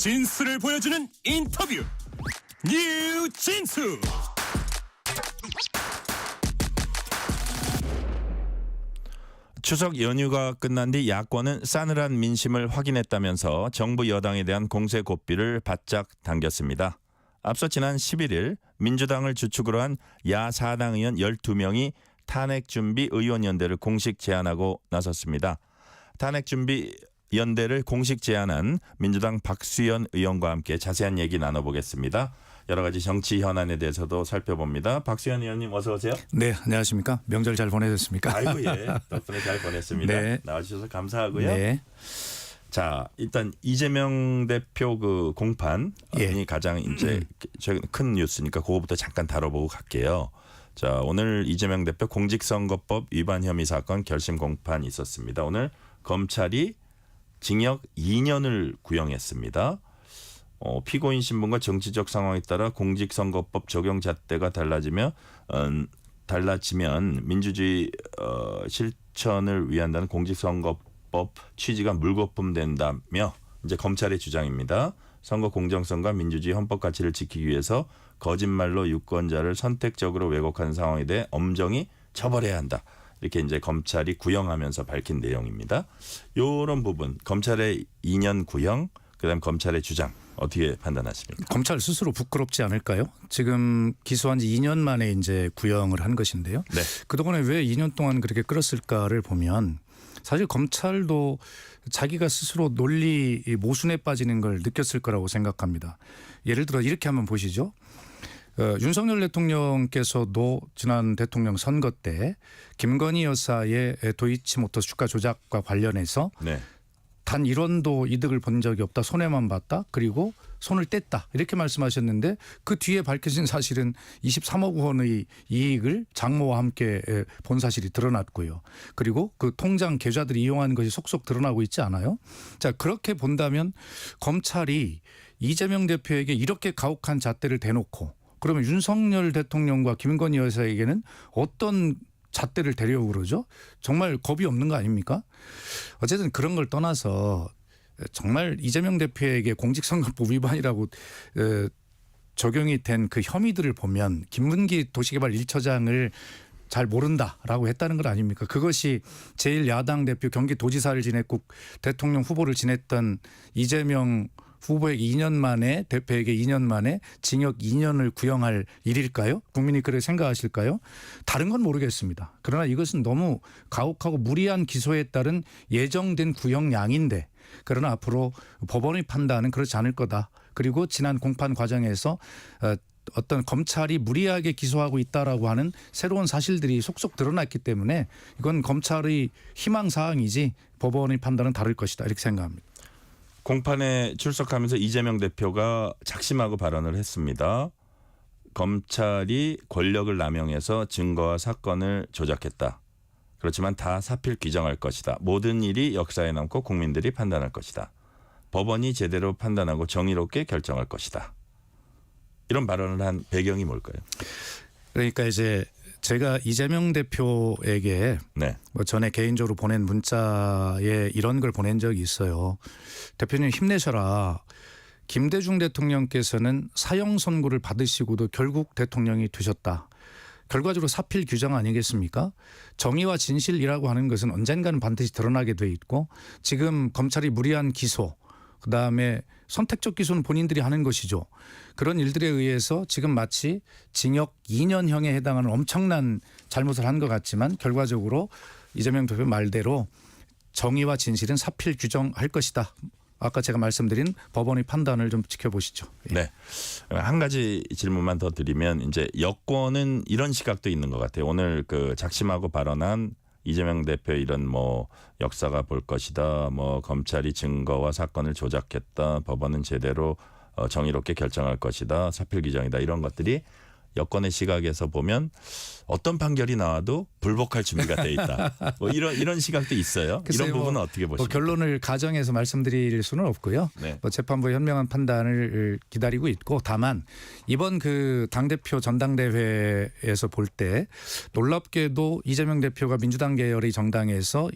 진수를 보여주는 인터뷰 뉴진수. 추석 연휴가 끝난 뒤 야권은 싸늘한 민심을 확인했다면서 정부 여당에 대한 공세 고삐를 바짝 당겼습니다. 앞서 지난 11일 민주당을 주축으로 한 야4당 의원 12명이 탄핵준비의원연대를 공식 제안하고 나섰습니다. 탄핵준비연대를 공식 제안한 민주당 박수현 의원과 함께 자세한 얘기 나눠보겠습니다. 여러 가지 정치 현안에 대해서도 살펴봅니다. 박수현 의원님 어서 오세요. 네, 안녕하십니까. 명절 잘 보내셨습니까? 아이고 예, 덕분에 잘 보냈습니다. 네. 나와주셔서 감사하고요. 네. 자, 일단 이재명 대표 그 공판이 예. 가장 이제 최근 큰 뉴스니까 그거부터 잠깐 다뤄보고 갈게요. 자, 오늘 이재명 대표 공직선거법 위반 혐의 사건 결심 공판이 있었습니다. 오늘 검찰이 징역 2년을 구형했습니다. 피고인 신분과 정치적 상황에 따라 공직선거법 적용 잣대가 달라지면 민주주의 실천을 위한다는 공직선거법 취지가 물거품된다며 이제 검찰의 주장입니다. 선거 공정성과 민주주의 헌법 가치를 지키기 위해서 거짓말로 유권자를 선택적으로 왜곡하는 상황에 대해 엄정히 처벌해야 한다. 이렇게 이제 검찰이 구형하면서 밝힌 내용입니다. 이런 부분 검찰의 2년 구형, 그다음 검찰의 주장 어떻게 판단하십니까? 검찰 스스로 부끄럽지 않을까요? 지금 기소한 지 2년 만에 이제 구형을 한 것인데요. 네. 그동안에 왜 2년 동안 그렇게 끌었을까를 보면 사실 검찰도 자기가 스스로 논리 모순에 빠지는 걸 느꼈을 거라고 생각합니다. 예를 들어 이렇게 한번 보시죠. 윤석열 대통령께서도 지난 대통령 선거 때 김건희 여사의 도이치모터스 주가 조작과 관련해서 네. 단 1원도 이득을 본 적이 없다. 손해만 봤다. 그리고 손을 뗐다. 이렇게 말씀하셨는데 그 뒤에 밝혀진 사실은 23억 원의 이익을 장모와 함께 본 사실이 드러났고요. 그리고 그 통장 계좌들이 이용한 것이 속속 드러나고 있지 않아요? 자, 그렇게 본다면 검찰이 이재명 대표에게 이렇게 가혹한 잣대를 대놓고 그러면 윤석열 대통령과 김건희 여사에게는 어떤 잣대를 대려고 그러죠? 정말 겁이 없는 거 아닙니까? 어쨌든 그런 걸 떠나서 정말 이재명 대표에게 공직선거법 위반이라고 적용이 된 그 혐의들을 보면 김문기 도시개발 1처장을 잘 모른다라고 했다는 건 아닙니까? 그것이 제1야당 대표 경기도지사를 지냈고 대통령 후보를 지냈던 이재명 후보에게 2년 만에 대표에게 2년 만에 징역 2년을 구형할 일일까요? 국민이 그렇게 생각하실까요? 다른 건 모르겠습니다. 그러나 이것은 너무 가혹하고 무리한 기소에 따른 예정된 구형량인데 그러나 앞으로 법원의 판단은 그렇지 않을 거다. 그리고 지난 공판 과정에서 어떤 검찰이 무리하게 기소하고 있다라고 하는 새로운 사실들이 속속 드러났기 때문에 이건 검찰의 희망사항이지 법원의 판단은 다를 것이다. 이렇게 생각합니다. 공판에 출석하면서 이재명 대표가 작심하고 발언을 했습니다. 검찰이 권력을 남용해서 증거와 사건을 조작했다. 그렇지만 다 사필 규정할 것이다. 모든 일이 역사에 남고 국민들이 판단할 것이다. 법원이 제대로 판단하고 정의롭게 결정할 것이다. 이런 발언을 한 배경이 뭘까요? 그러니까 이제 제가 이재명 대표에게 네. 뭐 전에 개인적으로 보낸 문자에 이런 걸 보낸 적이 있어요. 대표님 힘내셔라. 김대중 대통령께서는 사형 선고를 받으시고도 결국 대통령이 되셨다. 결과적으로 사필 규정 아니겠습니까? 정의와 진실이라고 하는 것은 언젠가는 반드시 드러나게 돼 있고 지금 검찰이 무리한 기소 그다음에 선택적 기소는 본인들이 하는 것이죠. 그런 일들에 의해서 지금 마치 징역 2년형에 해당하는 엄청난 잘못을 한 것 같지만 결과적으로 이재명 대표 말대로 정의와 진실은 사필 규정할 것이다. 아까 제가 말씀드린 법원의 판단을 좀 지켜보시죠. 예. 네. 한 가지 질문만 더 드리면 이제 여권은 이런 시각도 있는 것 같아요. 오늘 그 작심하고 발언한 이재명 대표 이런 뭐 역사가 볼 것이다. 뭐 검찰이 증거와 사건을 조작했다. 법원은 제대로 정의롭게 결정할 것이다. 사필 규정이다. 이런 것들이 여권의 시각에서 보면 어떤 판결이 나와도 불복할 준비가 돼 있다. 뭐 이런 시각도 있어요. 이런 부분은 어떻게 보십니까? 결론을 가정해서 말씀드릴 수는 없고요. 네. 뭐 재판부의 현명한 판단을 기다리고 있고 다만 이번 그 당대표 전당대회에서 볼 때 놀랍게도 이재명 대표가 민주당 계열의 정당에서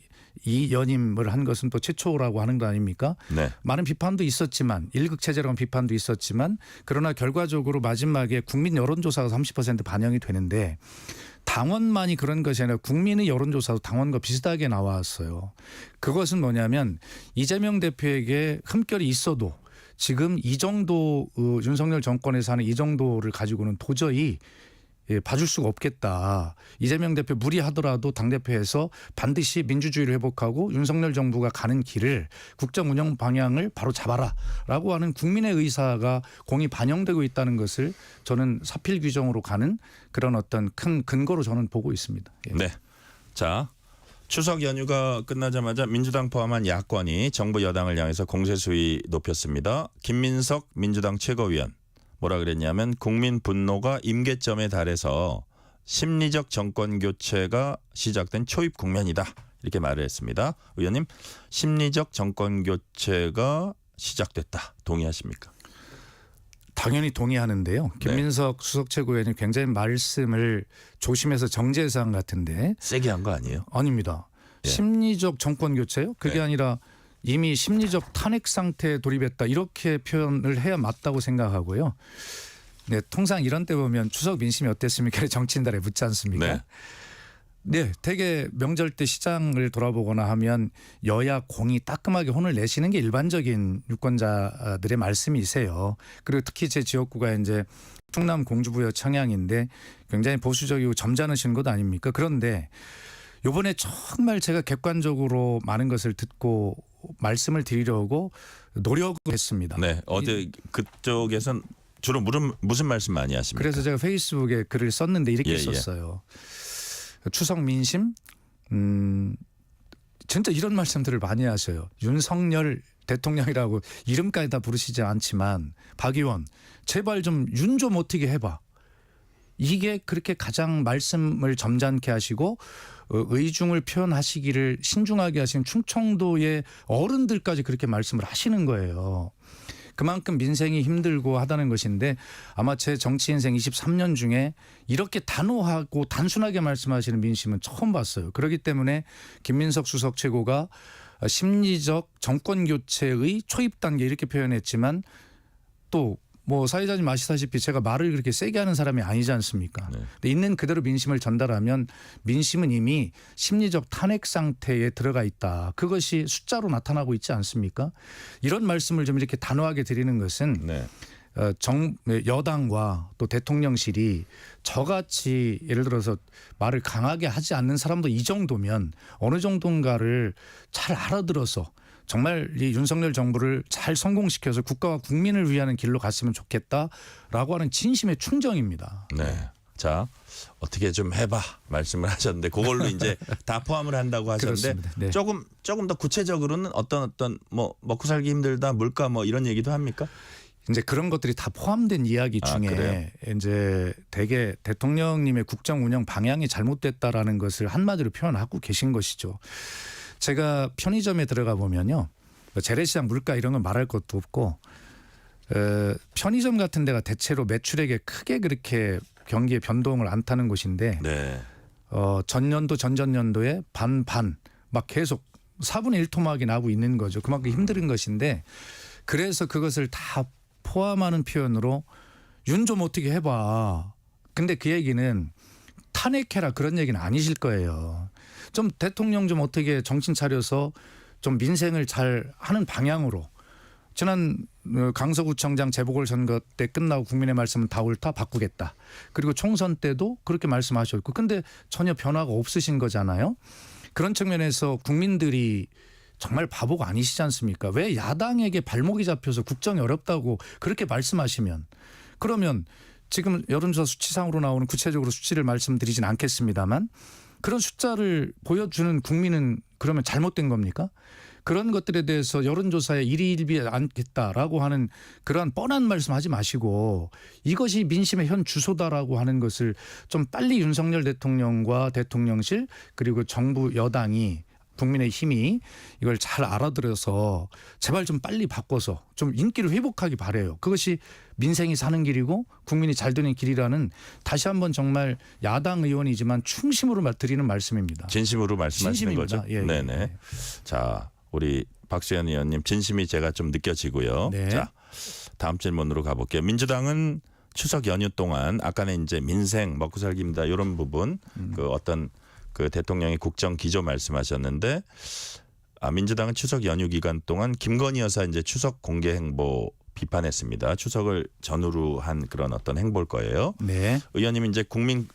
이 연임을 한 것은 또 최초라고 하는 거 아닙니까? 네. 많은 비판도 있었지만 일극 체제라는 비판도 있었지만 그러나 결과적으로 마지막에 국민 여론조사가 30% 반영이 되는데 당원만이 그런 것이 아니라 국민의 여론조사도 당원과 비슷하게 나왔어요. 그것은 뭐냐면 이재명 대표에게 흠결이 있어도 지금 이 정도 윤석열 정권에서 하는 이 정도를 가지고는 도저히 봐줄 수가 없겠다. 이재명 대표 무리하더라도 당대표에서 반드시 민주주의를 회복하고 윤석열 정부가 가는 길을 국정 운영 방향을 바로 잡아라라고 하는 국민의 의사가 공히 반영되고 있다는 것을 저는 사필 규정으로 가는 그런 어떤 큰 근거로 저는 보고 있습니다. 예. 네. 자, 추석 연휴가 끝나자마자 민주당 포함한 야권이 정부 여당을 향해서 공세 수위 높였습니다. 김민석 민주당 최고위원 뭐라 그랬냐면 국민 분노가 임계점에 달해서 심리적 정권 교체가 시작된 초입 국면이다. 이렇게 말을 했습니다. 의원님, 심리적 정권 교체가 시작됐다. 동의하십니까? 당연히 동의하는데요. 김민석 수석 최고위원이 굉장히 말씀을 조심해서 정제해서 한 것 같은데 세게 한 거 아니에요? 아닙니다. 예. 심리적 정권 교체요? 그게 네. 아니라 이미 심리적 탄핵 상태에 돌입했다 이렇게 표현을 해야 맞다고 생각하고요. 네, 통상 이런 때 보면 추석 민심이 어땠습니까? 정치인들에 묻지 않습니까? 네. 네, 되게 명절 때 시장을 돌아보거나 하면 여야 공이 따끔하게 혼을 내시는 게 일반적인 유권자들의 말씀이세요. 그리고 특히 제 지역구가 이제 충남 공주부여 청양인데 굉장히 보수적이고 점잖으신 곳 아닙니까? 그런데 이번에 정말 제가 객관적으로 많은 것을 듣고 말씀을 드리려고 노력을 했습니다. 네. 어제 그쪽에선 주로 무슨 말씀 많이 하십니까? 그래서 제가 페이스북에 글을 썼는데 이렇게 예, 예. 썼어요. 추석 민심 진짜 이런 말씀들을 많이 하셔요. 윤석열 대통령이라고 이름까지 다 부르시지 않지만 박 의원 제발 좀 윤 좀 어떻게 해봐. 이게 그렇게 가장 말씀을 점잖게 하시고 의중을 표현하시기를 신중하게 하신 충청도의 어른들까지 그렇게 말씀을 하시는 거예요. 그만큼 민생이 힘들고 하다는 것인데 아마 제 정치 인생 23년 중에 이렇게 단호하고 단순하게 말씀하시는 민심은 처음 봤어요. 그렇기 때문에 김민석 수석 최고가 심리적 정권 교체의 초입 단계 이렇게 표현했지만 또 뭐 사회자님 아시다시피 제가 말을 그렇게 세게 하는 사람이 아니지 않습니까? 네. 근데 있는 그대로 민심을 전달하면 민심은 이미 심리적 탄핵 상태에 들어가 있다. 그것이 숫자로 나타나고 있지 않습니까? 이런 말씀을 좀 이렇게 단호하게 드리는 것은 네. 여당과 또 대통령실이 저같이 예를 들어서 말을 강하게 하지 않는 사람도 이 정도면 어느 정도인가를 잘 알아들어서 정말 이 윤석열 정부를 잘 성공시켜서 국가와 국민을 위하는 길로 갔으면 좋겠다라고 하는 진심의 충정입니다. 네. 자, 어떻게 좀 해봐 말씀을 하셨는데 그걸로 이제 다 포함을 한다고 하셨는데 그렇습니다. 네. 조금 더 구체적으로는 어떤 뭐 먹고 살기 힘들다 물가 뭐 이런 얘기도 합니까? 이제 그런 것들이 다 포함된 이야기 중에 그래요? 이제 대개 대통령님의 국정 운영 방향이 잘못됐다라는 것을 한마디로 표현하고 계신 것이죠. 제가 편의점에 들어가 보면요. 재래시장 물가 이런 건 말할 것도 없고 편의점 같은 데가 대체로 매출액에 크게 그렇게 경기에 변동을 안 타는 곳인데 네. 전년도 전전년도에 반반 막 계속 4분의 1 토막이 나고 있는 거죠. 그만큼 힘든 것인데 그래서 그것을 다 포함하는 표현으로 윤 좀 어떻게 해봐. 근데 그 얘기는 탄핵해라 그런 얘기는 아니실 거예요. 좀 대통령 좀 어떻게 정신 차려서 좀 민생을 잘 하는 방향으로 지난 강서구청장 재보궐선거 때 끝나고 국민의 말씀은 다 옳다 바꾸겠다. 그리고 총선 때도 그렇게 말씀하셨고 근데 전혀 변화가 없으신 거잖아요. 그런 측면에서 국민들이 정말 바보가 아니시지 않습니까? 왜 야당에게 발목이 잡혀서 국정이 어렵다고 그렇게 말씀하시면 그러면 지금 여론조사 수치상으로 나오는 구체적으로 수치를 말씀드리진 않겠습니다만 그런 숫자를 보여주는 국민은 그러면 잘못된 겁니까? 그런 것들에 대해서 여론조사에 일희일비 않겠다라고 하는 그러한 뻔한 말씀하지 마시고 이것이 민심의 현 주소다라고 하는 것을 좀 빨리 윤석열 대통령과 대통령실 그리고 정부 여당이 국민의힘이 이걸 잘 알아들어서 제발 좀 빨리 바꿔서 좀 인기를 회복하기 바라요. 그것이 민생이 사는 길이고 국민이 잘 되는 길이라는 다시 한번 정말 야당 의원이지만 충심으로 드리는 말씀입니다. 진심으로 말씀하시는 진심입니다. 거죠? 예, 예. 네네. 자, 우리 박수현 의원님 진심이 제가 좀 느껴지고요. 네. 자, 다음 질문으로 가볼게요. 민주당은 추석 연휴 동안 아까는 이제 민생 먹고 살기입니다. 이런 부분 그 어떤 그 대통령이 국정 기조 말씀하셨는데 민주당은 추석 연휴 기간 동안 김건희 여사 이제 추석 공개 행보 비판했습니다. 추석을 전후로 한 그런 어떤 행보일 거예요. 네. 의원님 이제 국민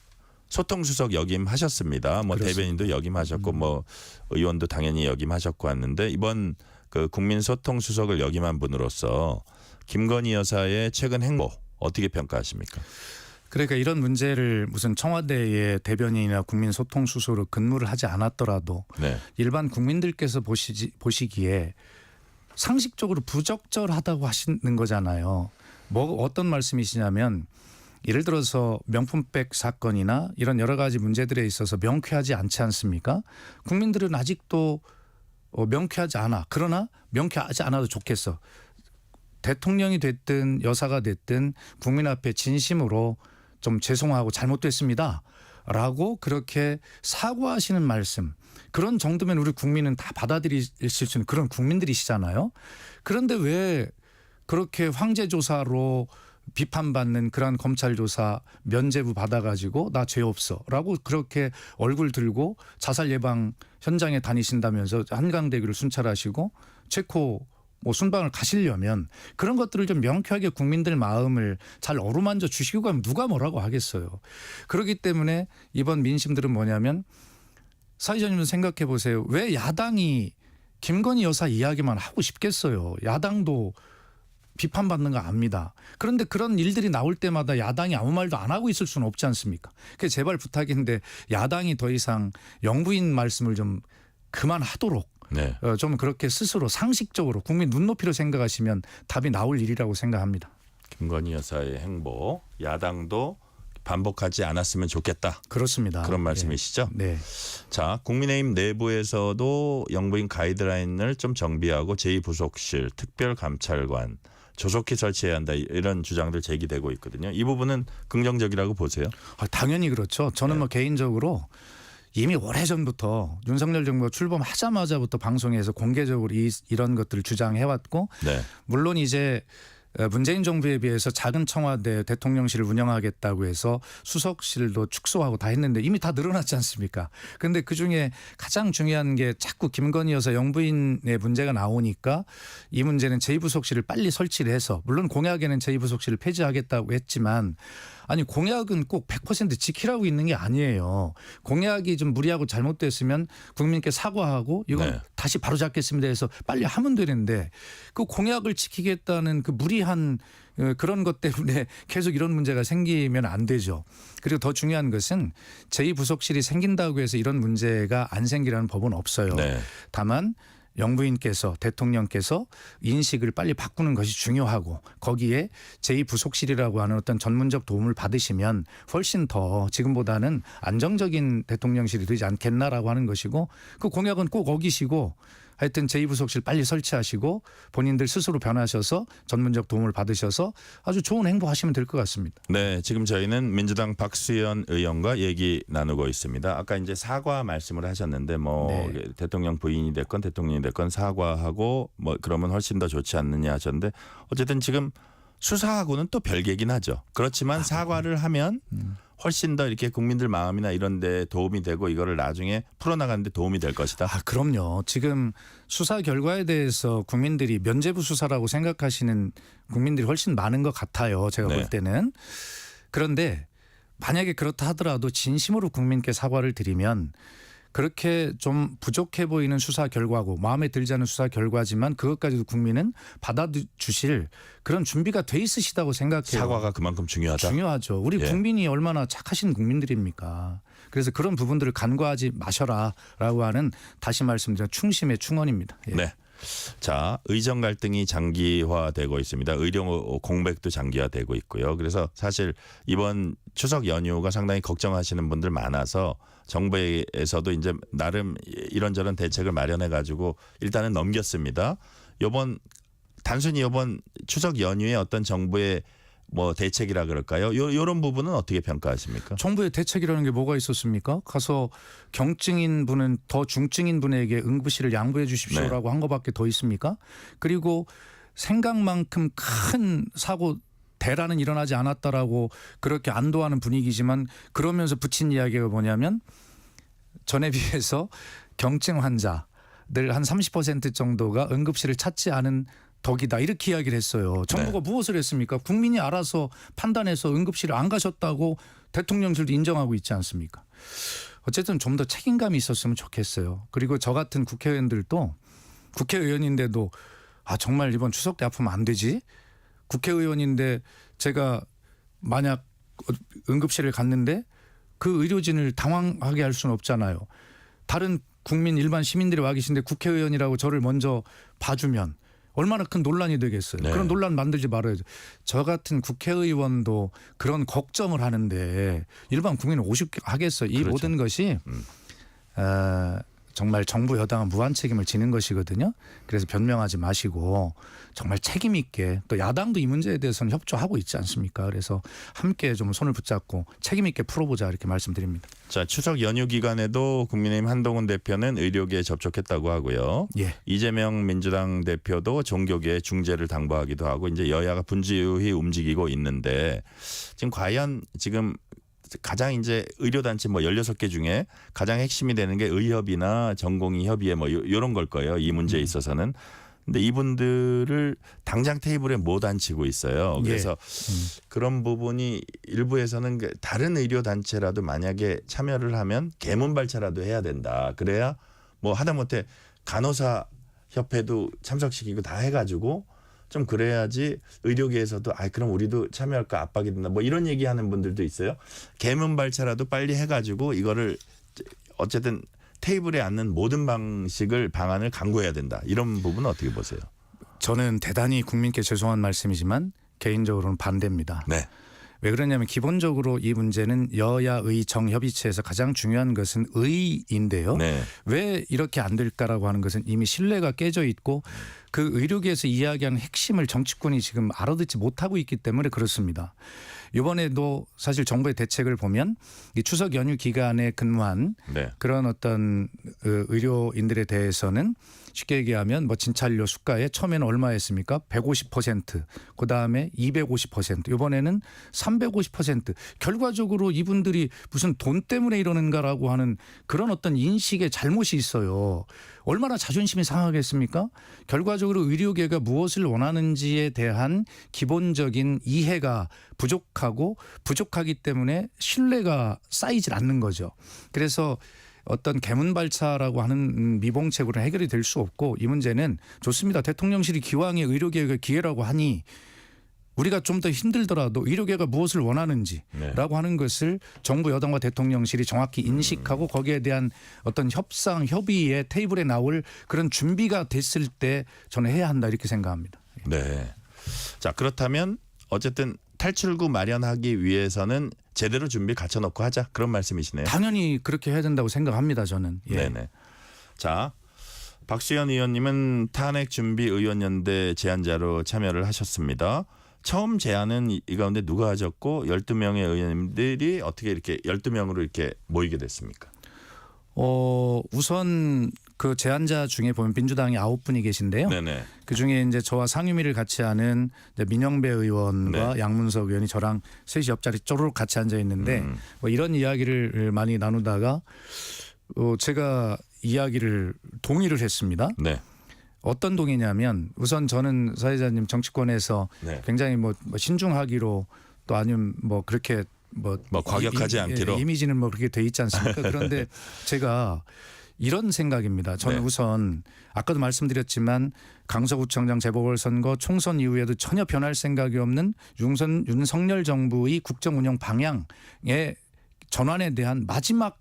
소통수석 역임하셨습니다. 뭐 그렇습니다. 대변인도 역임하셨고 뭐 의원도 당연히 역임하셨고 왔는데 이번 그 국민 소통수석을 역임한 분으로서 김건희 여사의 최근 행보 어떻게 평가하십니까? 그러니까 이런 문제를 무슨 청와대의 대변인이나 국민소통수석으로 근무를 하지 않았더라도 네. 일반 국민들께서 보시기에 상식적으로 부적절하다고 하시는 거잖아요. 뭐 어떤 말씀이시냐면 예를 들어서 명품백 사건이나 이런 여러 가지 문제들에 있어서 명쾌하지 않지 않습니까? 국민들은 아직도 명쾌하지 않아. 그러나 명쾌하지 않아도 좋겠어. 대통령이 됐든 여사가 됐든 국민 앞에 진심으로 좀 죄송하고 잘못됐습니다. 라고 그렇게 사과하시는 말씀. 그런 정도면 우리 국민은 다 받아들이실 수 있는 그런 국민들이시잖아요. 그런데 왜 그렇게 황제조사로 비판받는 그런 검찰 조사 면죄부 받아가지고 나 죄 없어라고 그렇게 얼굴 들고 자살 예방 현장에 다니신다면서 한강대교를 순찰하시고 체코 뭐 순방을 가시려면 그런 것들을 좀 명쾌하게 국민들 마음을 잘 어루만져 주시고 가면 누가 뭐라고 하겠어요. 그렇기 때문에 이번 민심들은 뭐냐면 사회자님은 생각해 보세요. 왜 야당이 김건희 여사 이야기만 하고 싶겠어요. 야당도 비판받는 거 압니다. 그런데 그런 일들이 나올 때마다 야당이 아무 말도 안 하고 있을 수는 없지 않습니까? 그래서 제발 부탁인데 야당이 더 이상 영부인 말씀을 좀 그만하도록 네. 좀 그렇게 스스로 상식적으로 국민 눈높이로 생각하시면 답이 나올 일이라고 생각합니다. 김건희 여사의 행보 야당도 반복하지 않았으면 좋겠다. 그렇습니다. 그런 말씀이시죠? 네. 자, 국민의힘 내부에서도 영부인 가이드라인을 좀 정비하고 제2부속실, 특별감찰관 조속히 설치해야 한다 이런 주장들 제기되고 있거든요. 이 부분은 긍정적이라고 보세요? 당연히 그렇죠. 저는 뭐 개인적으로 이미 오래전부터 윤석열 정부가 출범하자마자부터 방송에서 공개적으로 이런 것들을 주장해왔고 네. 물론 이제 문재인 정부에 비해서 작은 청와대 대통령실을 운영하겠다고 해서 수석실도 축소하고 다 했는데 이미 다 늘어났지 않습니까? 그런데 그중에 가장 중요한 게 자꾸 김건희 여사 영부인의 문제가 나오니까 이 문제는 제2부속실을 빨리 설치를 해서 물론 공약에는 제2부속실을 폐지하겠다고 했지만 아니 공약은 꼭 100% 지키라고 있는 게 아니에요. 공약이 좀 무리하고 잘못됐으면 국민께 사과하고 이건 네. 다시 바로잡겠습니다 해서 빨리 하면 되는데 그 공약을 지키겠다는 그 무리한 그런 것 때문에 계속 이런 문제가 생기면 안 되죠. 그리고 더 중요한 것은 제2부속실이 생긴다고 해서 이런 문제가 안 생기라는 법은 없어요. 네. 다만 영부인께서 대통령께서 인식을 빨리 바꾸는 것이 중요하고 거기에 제2부속실이라고 하는 어떤 전문적 도움을 받으시면 훨씬 더 지금보다는 안정적인 대통령실이 되지 않겠나라고 하는 것이고 그 공약은 꼭 어기시고 하여튼 제2부속실 빨리 설치하시고 본인들 스스로 변하셔서 전문적 도움을 받으셔서 아주 좋은 행보하시면 될 것 같습니다. 네, 지금 저희는 민주당 박수현 의원과 얘기 나누고 있습니다. 아까 이제 사과 말씀을 하셨는데 뭐 네. 대통령 부인이 됐건 대통령이 됐건 사과하고 뭐 그러면 훨씬 더 좋지 않느냐 하셨는데 어쨌든 지금 수사하고는 또 별개긴 하죠. 그렇지만 사과를 하면 훨씬 더 이렇게 국민들 마음이나 이런 데 도움이 되고 이거를 나중에 풀어나가는 데 도움이 될 것이다. 그럼요. 지금 수사 결과에 대해서 국민들이 면죄부 수사라고 생각하시는 국민들이 훨씬 많은 것 같아요. 제가 네. 볼 때는. 그런데 만약에 그렇다 하더라도 진심으로 국민께 사과를 드리면 그렇게 좀 부족해 보이는 수사 결과고 마음에 들지 않은 수사 결과지만 그것까지도 국민은 받아주실 그런 준비가 돼 있으시다고 생각해요. 사과가 그만큼 중요하다. 중요하죠. 우리 예. 국민이 얼마나 착하신 국민들입니까? 그래서 그런 부분들을 간과하지 마셔라라고 하는 다시 말씀드리는 충심의 충언입니다. 예. 네. 자, 의정 갈등이 장기화되고 있습니다. 의료 공백도 장기화되고 있고요. 그래서 사실 이번 추석 연휴가 상당히 걱정하시는 분들 많아서 정부에서도 이제 나름 이런저런 대책을 마련해 가지고 일단은 넘겼습니다. 단순히 이번 추석 연휴에 어떤 정부의 뭐 대책이라 그럴까요? 요런 부분은 어떻게 평가하십니까? 정부의 대책이라는 게 뭐가 있었습니까? 가서 경증인 분은 더 중증인 분에게 응급실을 양보해 주십시오라고 한 것밖에 더 있습니까? 그리고 생각만큼 큰 사고 대란은 일어나지 않았다라고 그렇게 안도하는 분위기지만 그러면서 붙인 이야기가 뭐냐면 전에 비해서 경증 환자들 한 30% 정도가 응급실을 찾지 않은 덕이다 이렇게 이야기를 했어요. 정부가 무엇을 했습니까? 국민이 알아서 판단해서 응급실을 안 가셨다고 대통령실도 인정하고 있지 않습니까? 어쨌든 좀 더 책임감이 있었으면 좋겠어요. 그리고 저 같은 국회의원들도 국회의원인데도 정말 이번 추석 때 아프면 안 되지? 국회의원인데 제가 만약 응급실을 갔는데 그 의료진을 당황하게 할 수는 없잖아요. 다른 국민 일반 시민들이 와 계신데 국회의원이라고 저를 먼저 봐주면 얼마나 큰 논란이 되겠어요. 네. 그런 논란 만들지 말아야죠. 저 같은 국회의원도 그런 걱정을 하는데 일반 국민은 오죽 하겠어요. 이 그렇죠. 모든 것이 정말 정부 여당은 무한 책임을 지는 것이거든요. 그래서 변명하지 마시고 정말 책임 있게 또 야당도 이 문제에 대해서는 협조하고 있지 않습니까? 그래서 함께 좀 손을 붙잡고 책임 있게 풀어보자 이렇게 말씀드립니다. 자, 추석 연휴 기간에도 국민의힘 한동훈 대표는 의료계에 접촉했다고 하고요. 예. 이재명 민주당 대표도 종교계에 중재를 당부하기도 하고 이제 여야가 분주히 움직이고 있는데 지금 과연 지금 가장 이제 의료단체 뭐 16개 중에 가장 핵심이 되는 게 의협이나 전공의협의회 뭐 이런 걸 거예요. 이 문제에 있어서는. 근데 이분들을 당장 테이블에 못 앉히고 있어요. 그래서 그런 부분이 일부에서는 다른 의료단체라도 만약에 참여를 하면 개문발차라도 해야 된다. 그래야 뭐 하다못해 간호사 협회도 참석시키고 다 해가지고 좀 그래야지 의료계에서도 그럼 우리도 참여할까 압박이 된다. 뭐 이런 얘기하는 분들도 있어요. 개문발차라도 빨리 해가지고 이거를 어쨌든 테이블에 앉는 모든 방안을 강구해야 된다. 이런 부분은 어떻게 보세요? 저는 대단히 국민께 죄송한 말씀이지만 개인적으로는 반대입니다. 네. 왜 그러냐면 기본적으로 이 문제는 여야의 정협의체에서 가장 중요한 것은 의인데요. 네. 왜 이렇게 안 될까라고 하는 것은 이미 신뢰가 깨져 있고 그 의료계에서 이야기하는 핵심을 정치권이 지금 알아듣지 못하고 있기 때문에 그렇습니다. 이번에도 사실 정부의 대책을 보면 이 추석 연휴 기간에 근무한 네. 그런 어떤 의료인들에 대해서는 쉽게 얘기하면 뭐 진찰료 수가에 처음에는 얼마였습니까? 150%, 그다음에 250%, 이번에는 350%. 결과적으로 이분들이 무슨 돈 때문에 이러는가라고 하는 그런 어떤 인식의 잘못이 있어요. 얼마나 자존심이 상하겠습니까? 결과적으로 의료계가 무엇을 원하는지에 대한 기본적인 이해가 부족하기 때문에 신뢰가 쌓이질 않는 거죠. 그래서 어떤 개문발차라고 하는 미봉책으로 해결이 될 수 없고 이 문제는 좋습니다. 대통령실이 기왕에 의료계획의 기회라고 하니 우리가 좀 더 힘들더라도 의료계가 무엇을 원하는지라고 하는 것을 정부 여당과 대통령실이 정확히 인식하고 거기에 대한 어떤 협상 협의의 테이블에 나올 그런 준비가 됐을 때 저는 해야 한다 이렇게 생각합니다. 네. 자, 그렇다면 어쨌든 탈출구 마련하기 위해서는 제대로 준비 갖춰놓고 하자 그런 말씀이시네요. 당연히 그렇게 해야 된다고 생각합니다. 저는. 예. 네네. 자, 박수현 의원님은 탄핵준비의원연대 제안자로 참여를 하셨습니다. 처음 제안은 이 가운데 누가 하셨고 12명의 의원님들이 어떻게 이렇게 12명으로 이렇게 모이게 됐습니까? 우선 그 제안자 중에 보면 민주당이 9분이 계신데요. 네네. 그 중에 이제 저와 상임위를 같이 하는 이제 민영배 의원과 양문석 의원이 저랑 셋이 옆자리 쪼르륵 같이 앉아 있는데 뭐 이런 이야기를 많이 나누다가 제가 이야기를 동의를 했습니다. 네. 어떤 동의냐면 우선 저는 사회자님 정치권에서 네. 굉장히 뭐 신중하기로 또 아니면 뭐 그렇게 뭐 과격하지 않기로 이미지는 뭐 그렇게 돼 있지 않습니까? 그런데 제가 이런 생각입니다. 저는 네. 우선 아까도 말씀드렸지만 강서구청장 재보궐선거 총선 이후에도 전혀 변할 생각이 없는 윤석열 정부의 국정 운영 방향의 전환에 대한 마지막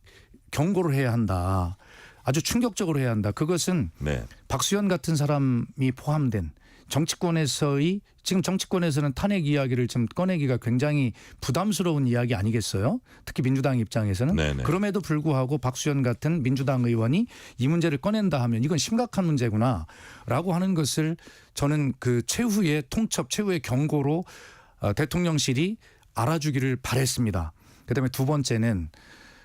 경고를 해야 한다. 아주 충격적으로 해야 한다. 그것은 네. 박수현 같은 사람이 포함된 정치권에서의 지금 정치권에서는 탄핵 이야기를 좀 꺼내기가 굉장히 부담스러운 이야기 아니겠어요? 특히 민주당 입장에서는. 네네. 그럼에도 불구하고 박수현 같은 민주당 의원이 이 문제를 꺼낸다 하면 이건 심각한 문제구나라고 하는 것을 저는 그 최후의 통첩, 최후의 경고로 대통령실이 알아주기를 바랬습니다. 그다음에 두 번째는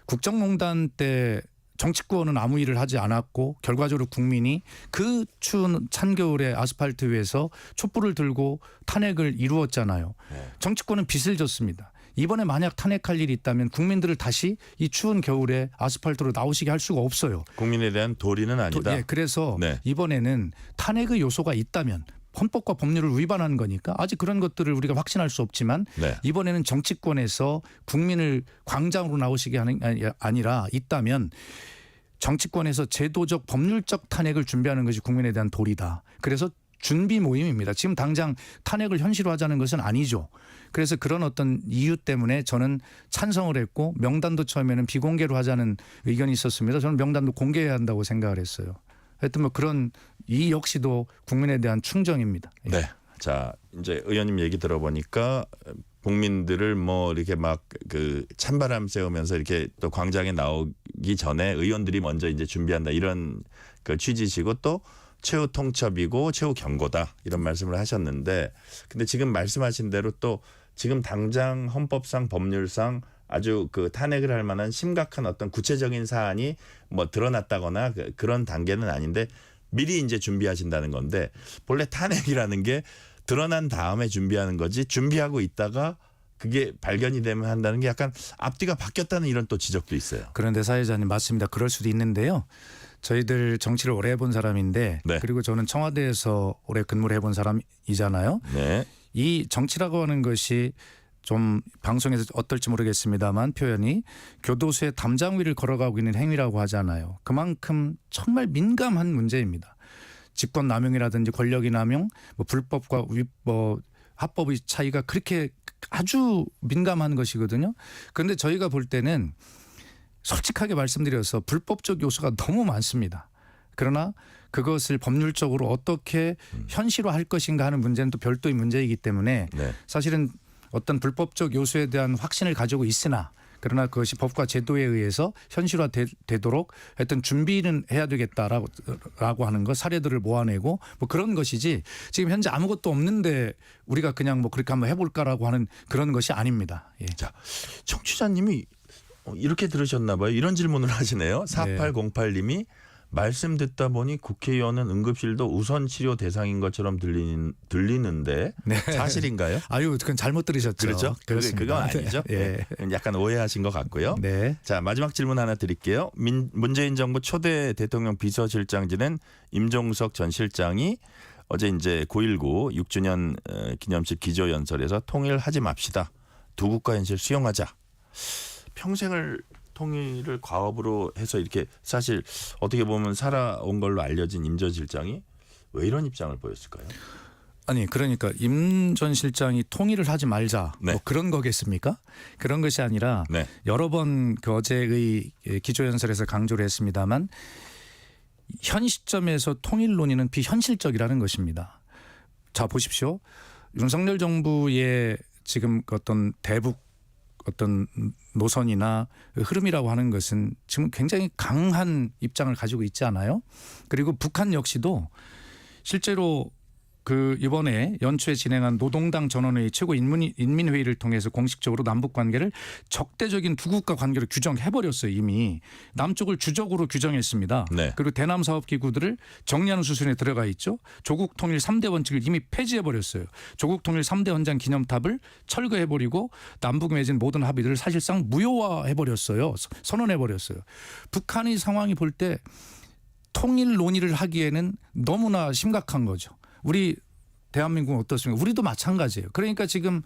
국정농단 때 정치권은 아무 일을 하지 않았고 결과적으로 국민이 그 추운 찬겨울에 아스팔트 위에서 촛불을 들고 탄핵을 이루었잖아요. 정치권은 빚을 졌습니다. 이번에 만약 탄핵할 일이 있다면 국민들을 다시 이 추운 겨울에 아스팔트로 나오시게 할 수가 없어요. 국민에 대한 도리는 아니다. 예, 그래서 네. 이번에는 탄핵의 요소가 있다면 헌법과 법률을 위반한 거니까 아직 그런 것들을 우리가 확신할 수 없지만 네. 이번에는 정치권에서 국민을 광장으로 나오시게 하는 아니라 있다면 정치권에서 제도적 법률적 탄핵을 준비하는 것이 국민에 대한 도리다. 그래서 준비 모임입니다. 지금 당장 탄핵을 현실화하자는 것은 아니죠. 그래서 그런 어떤 이유 때문에 저는 찬성을 했고 명단도 처음에는 비공개로 하자는 의견이 있었습니다. 저는 명단도 공개해야 한다고 생각을 했어요. 하여튼 뭐 그런 이 역시도 국민에 대한 충정입니다. 네. 자, 이제 의원님 얘기 들어보니까 국민들을 뭐 이렇게 막 그 찬바람 쐬우면서 이렇게 또 광장에 나오기 전에 의원들이 먼저 이제 준비한다 이런 그 취지시고 또 최후 통첩이고 최후 경고다 이런 말씀을 하셨는데 근데 지금 말씀하신 대로 또 지금 당장 헌법상 법률상 아주 그 탄핵을 할 만한 심각한 어떤 구체적인 사안이 뭐 드러났다거나 그런 단계는 아닌데 미리 이제 준비하신다는 건데 본래 탄핵이라는 게 드러난 다음에 준비하는 거지 준비하고 있다가 그게 발견이 되면 한다는 게 약간 앞뒤가 바뀌었다는 이런 또 지적도 있어요. 그런데 사회자님 맞습니다. 그럴 수도 있는데요. 저희들 정치를 오래 해본 사람인데 네. 그리고 저는 청와대에서 오래 근무를 해본 사람이잖아요. 네. 이 정치라고 하는 것이 좀 방송에서 어떨지 모르겠습니다만 표현이 교도소의 담장 위를 걸어가고 있는 행위라고 하잖아요. 그만큼 정말 민감한 문제입니다. 직권 남용이라든지 권력의 남용, 뭐 불법과 합법의 차이가 그렇게 아주 민감한 것이거든요. 그런데 저희가 볼 때는 솔직하게 말씀드려서 불법적 요소가 너무 많습니다. 그러나 그것을 법률적으로 어떻게 현실화할 것인가 하는 문제는 또 별도의 문제이기 때문에 네. 사실은 어떤 불법적 요소에 대한 확신을 가지고 있으나 그러나 그것이 법과 제도에 의해서 현실화되도록 하여튼 준비는 해야 되겠다라고 하는 것 사례들을 모아내고 뭐 그런 것이지 지금 현재 아무것도 없는데 우리가 그냥 뭐 그렇게 한번 해볼까라고 하는 그런 것이 아닙니다. 예. 자, 청취자님이 이렇게 들으셨나 봐요. 이런 질문을 하시네요. 4808님이 말씀 듣다 보니 국회의원은 응급실도 우선 치료 대상인 것처럼 들리는데 네. 사실인가요? 아유, 그건 잘못 들으셨죠. 그렇죠? 그건 아니죠. 네. 네. 약간 오해하신 것 같고요. 네. 자, 마지막 질문 하나 드릴게요. 문재인 정부 초대 대통령 비서실장 지낸 임종석 전 실장이 어제 이제 9.19 6주년 기념식 기조연설에서 통일하지 맙시다. 두 국가 현실 수용하자. 평생을 통일을 과업으로 해서 이렇게 사실 어떻게 보면 살아온 걸로 알려진 임 전 실장이 왜 이런 입장을 보였을까요? 아니 그러니까 임 전 실장이 통일을 하지 말자 네. 뭐 그런 거겠습니까? 그런 것이 아니라 네. 여러 번 그 어제의 기조연설에서 강조를 했습니다만 현 시점에서 통일 논의는 비현실적이라는 것입니다. 자 보십시오. 윤석열 정부의 지금 어떤 대북 어떤 노선이나 흐름이라고 하는 것은 지금 굉장히 강한 입장을 가지고 있지 않아요? 그리고 북한 역시도 실제로 그 이번에 연초에 진행한 노동당 전원회의 최고 인민회의를 통해서 공식적으로 남북 관계를 적대적인 두 국가 관계로 규정해버렸어요. 이미 남쪽을 주적으로 규정했습니다. 네. 그리고 대남 사업 기구들을 정리하는 수순에 들어가 있죠. 조국 통일 3대 원칙을 이미 폐지해버렸어요. 조국 통일 3대 헌장 기념탑을 철거해버리고 남북 맺은 모든 합의들을 사실상 무효화해버렸어요. 선언해버렸어요. 북한의 상황이 볼 때 통일 논의를 하기에는 너무나 심각한 거죠. 우리 대한민국은 어떻습니까? 우리도 마찬가지예요. 그러니까 지금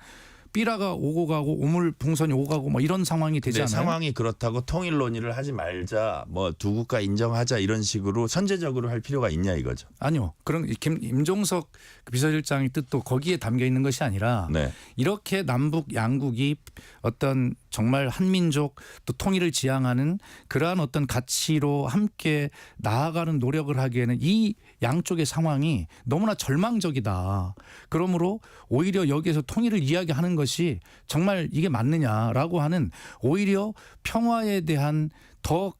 삐라가 오고 가고 오물 풍선이 오고 가고 뭐 이런 상황이 되지 근데 않아요? 상황이 그렇다고 통일 논의를 하지 말자, 뭐 두 국가 인정하자 이런 식으로 선제적으로 할 필요가 있냐 이거죠. 아니요. 그런 임종석 비서실장의 뜻도 거기에 담겨 있는 것이 아니라 네. 이렇게 남북 양국이 어떤 정말 한민족 또 통일을 지향하는 그러한 어떤 가치로 함께 나아가는 노력을 하기에는 이 양쪽의 상황이 너무나 절망적이다. 그러므로 오히려 여기에서 통일을 이야기하는 것이 정말 이게 맞느냐라고 하는 오히려 평화에 대한 더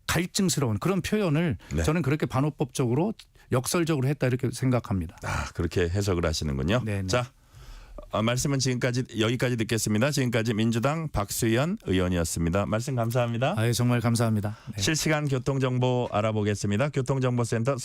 갈증스러운 그런 표현을 네. 저는 그렇게 반호법적으로 역설적으로 했다 이렇게 생각합니다. 아, 그렇게 해석을 하시는군요. 네네. 자, 말씀은 지금까지 여기까지 듣겠습니다. 지금까지 민주당 박수현 의원이었습니다. 말씀 감사합니다. 정말 감사합니다. 네. 실시간 교통정보 알아보겠습니다. 교통정보센터 서울